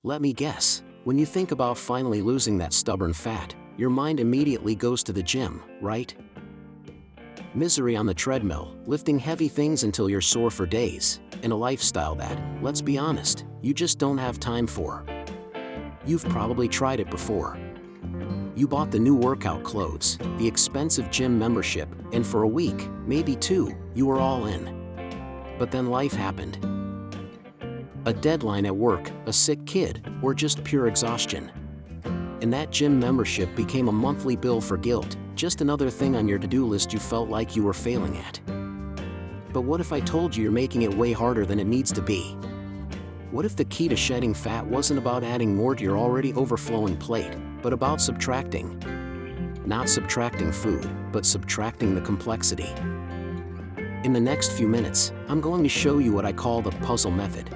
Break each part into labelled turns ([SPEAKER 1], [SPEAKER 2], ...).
[SPEAKER 1] Let me guess, when you think about finally losing that stubborn fat, your mind immediately goes to the gym, right? Misery on the treadmill, lifting heavy things until you're sore for days, and a lifestyle that, let's be honest, you just don't have time for. You've probably tried it before. You bought the new workout clothes, the expensive gym membership, and for a week, maybe 2, you were all in. But then life happened. A deadline at work, a sick kid, or just pure exhaustion. And that gym membership became a monthly bill for guilt, just another thing on your to-do list you felt like you were failing at. But what if I told you you're making it way harder than it needs to be? What if the key to shedding fat wasn't about adding more to your already overflowing plate, but about subtracting? Not subtracting food, but subtracting the complexity. In the next few minutes, I'm going to show you what I call the puzzle method.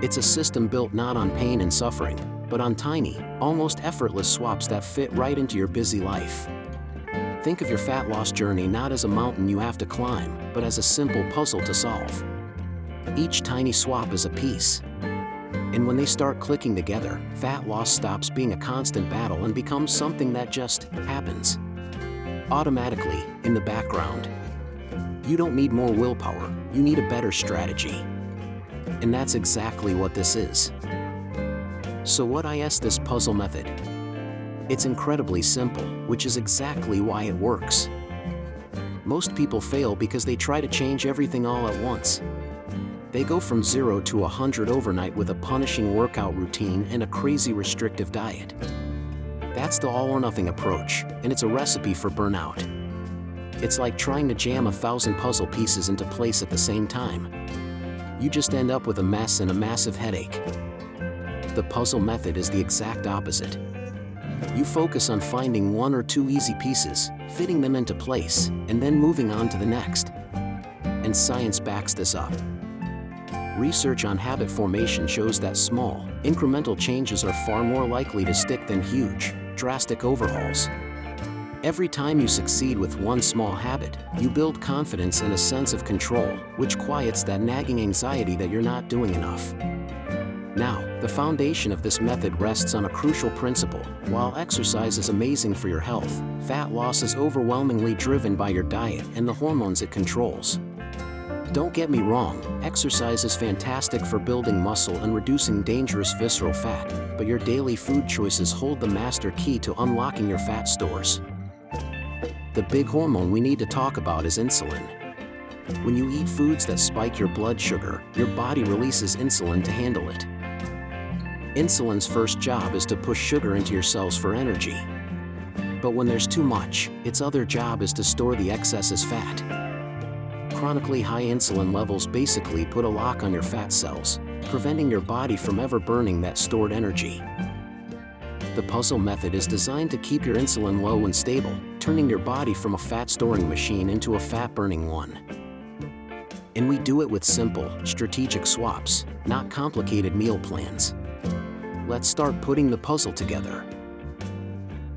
[SPEAKER 1] It's a system built not on pain and suffering, but on tiny, almost effortless swaps that fit right into your busy life. Think of your fat loss journey not as a mountain you have to climb, but as a simple puzzle to solve. Each tiny swap is a piece. And when they start clicking together, fat loss stops being a constant battle and becomes something that just happens. Automatically, in the background. You don't need more willpower, you need a better strategy. And that's exactly what this is. So what is this puzzle method? It's incredibly simple, which is exactly why it works. Most people fail because they try to change everything all at once. They go from 0 to 100 overnight with a punishing workout routine and a crazy restrictive diet. That's the all-or-nothing approach, and it's a recipe for burnout. It's like trying to jam 1,000 puzzle pieces into place at the same time. You just end up with a mess and a massive headache. The puzzle method is the exact opposite. You focus on finding 1 or 2 easy pieces, fitting them into place, and then moving on to the next. And science backs this up. Research on habit formation shows that small, incremental changes are far more likely to stick than huge, drastic overhauls. Every time you succeed with one small habit, you build confidence and a sense of control, which quiets that nagging anxiety that you're not doing enough. Now, the foundation of this method rests on a crucial principle. While exercise is amazing for your health, fat loss is overwhelmingly driven by your diet and the hormones it controls. Don't get me wrong, exercise is fantastic for building muscle and reducing dangerous visceral fat, but your daily food choices hold the master key to unlocking your fat stores. The big hormone we need to talk about is insulin. When you eat foods that spike your blood sugar, your body releases insulin to handle it. Insulin's first job is to push sugar into your cells for energy. But when there's too much, its other job is to store the excess as fat. Chronically high insulin levels basically put a lock on your fat cells, preventing your body from ever burning that stored energy. The puzzle method is designed to keep your insulin low and stable, turning your body from a fat-storing machine into a fat-burning one. And we do it with simple, strategic swaps, not complicated meal plans. Let's start putting the puzzle together.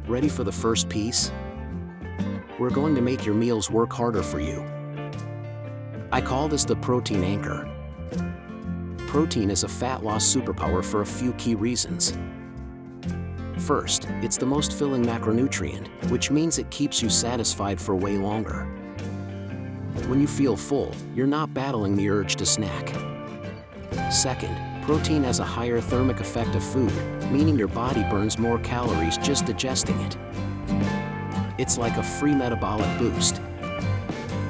[SPEAKER 1] Ready for the first piece? We're going to make your meals work harder for you. I call this the protein anchor. Protein is a fat loss superpower for a few key reasons. First, it's the most filling macronutrient, which means it keeps you satisfied for way longer. When you feel full, you're not battling the urge to snack. Second, protein has a higher thermic effect of food, meaning your body burns more calories just digesting it. It's like a free metabolic boost.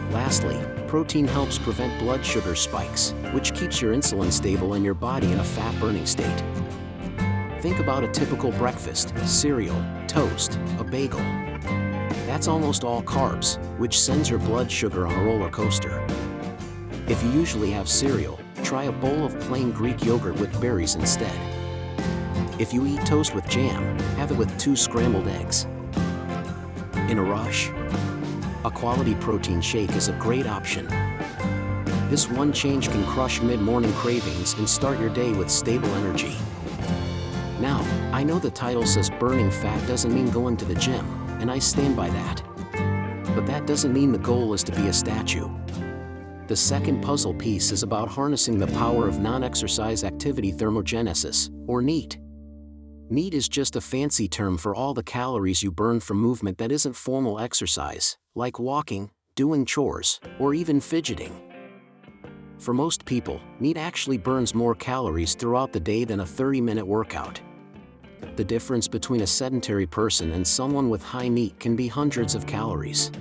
[SPEAKER 1] Lastly, protein helps prevent blood sugar spikes, which keeps your insulin stable and your body in a fat-burning state. Think about a typical breakfast: cereal, toast, a bagel. That's almost all carbs, which sends your blood sugar on a roller coaster. If you usually have cereal, try a bowl of plain Greek yogurt with berries instead. If you eat toast with jam, have it with 2 scrambled eggs. In a rush? A quality protein shake is a great option. This one change can crush mid-morning cravings and start your day with stable energy. Now, I know the title says burning fat doesn't mean going to the gym, and I stand by that. But that doesn't mean the goal is to be a statue. The second puzzle piece is about harnessing the power of non-exercise activity thermogenesis, or NEAT. NEAT is just a fancy term for all the calories you burn from movement that isn't formal exercise, like walking, doing chores, or even fidgeting. For most people, NEAT actually burns more calories throughout the day than a 30-minute workout. The difference between a sedentary person and someone with high NEAT can be hundreds of calories.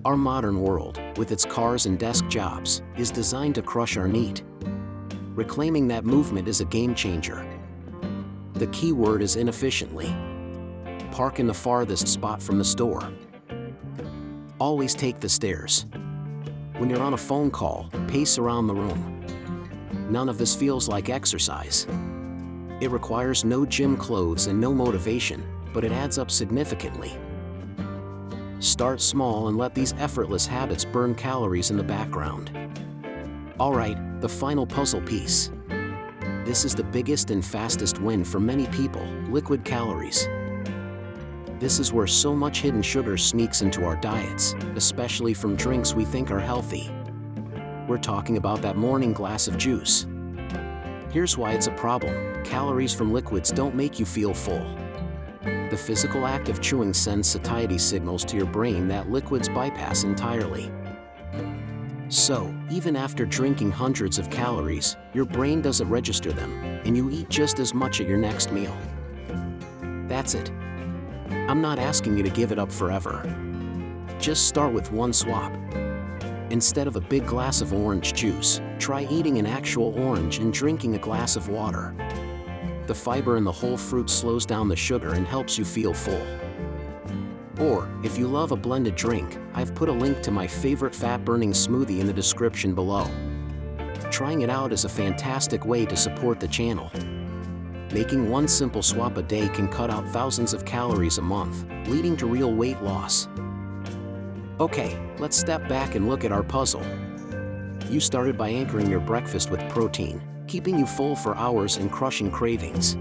[SPEAKER 1] Our modern world, with its cars and desk jobs, is designed to crush our NEAT. Reclaiming that movement is a game changer. The key word is inefficiently. Park in the farthest spot from the store. Always take the stairs. When you're on a phone call, pace around the room. None of this feels like exercise. It requires no gym clothes and no motivation, but it adds up significantly. Start small and let these effortless habits burn calories in the background. Alright, the final puzzle piece. This is the biggest and fastest win for many people: liquid calories. This is where so much hidden sugar sneaks into our diets, especially from drinks we think are healthy. We're talking about that morning glass of juice. Here's why it's a problem: calories from liquids don't make you feel full. The physical act of chewing sends satiety signals to your brain that liquids bypass entirely. So, even after drinking hundreds of calories, your brain doesn't register them, and you eat just as much at your next meal. That's it. I'm not asking you to give it up forever. Just start with one swap. Instead of a big glass of orange juice, try eating an actual orange and drinking a glass of water. The fiber in the whole fruit slows down the sugar and helps you feel full. Or, if you love a blended drink, I've put a link to my favorite fat-burning smoothie in the description below. Trying it out is a fantastic way to support the channel. Making one simple swap a day can cut out thousands of calories a month, leading to real weight loss. Okay, let's step back and look at our puzzle. You started by anchoring your breakfast with protein, keeping you full for hours and crushing cravings.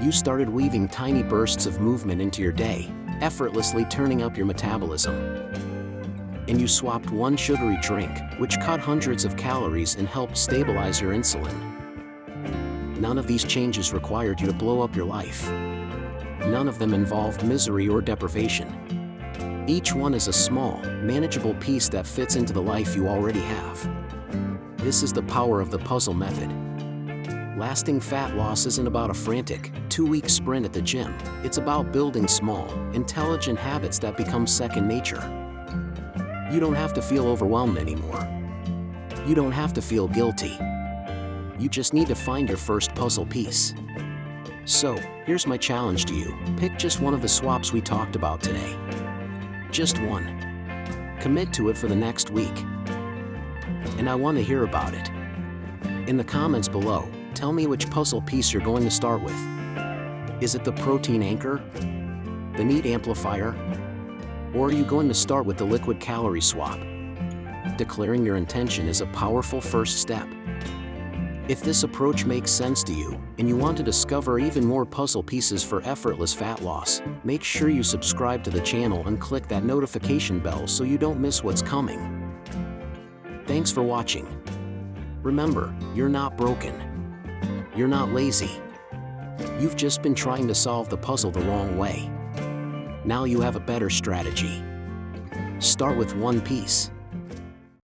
[SPEAKER 1] You started weaving tiny bursts of movement into your day, effortlessly turning up your metabolism. And you swapped one sugary drink, which cut hundreds of calories and helped stabilize your insulin. None of these changes required you to blow up your life. None of them involved misery or deprivation. Each one is a small, manageable piece that fits into the life you already have. This is the power of the puzzle method. Lasting fat loss isn't about a frantic, 2-week sprint at the gym. It's about building small, intelligent habits that become second nature. You don't have to feel overwhelmed anymore. You don't have to feel guilty. You just need to find your first puzzle piece. So, here's my challenge to you. Pick just one of the swaps we talked about today. Just one. Commit to it for the next week. And I want to hear about it. In the comments below, tell me which puzzle piece you're going to start with. Is it the protein anchor? The NEAT amplifier? Or are you going to start with the liquid calorie swap? Declaring your intention is a powerful first step. If this approach makes sense to you, and you want to discover even more puzzle pieces for effortless fat loss, make sure you subscribe to the channel and click that notification bell so you don't miss what's coming. Thanks for watching. Remember, you're not broken. You're not lazy. You've just been trying to solve the puzzle the wrong way. Now you have a better strategy. Start with one piece.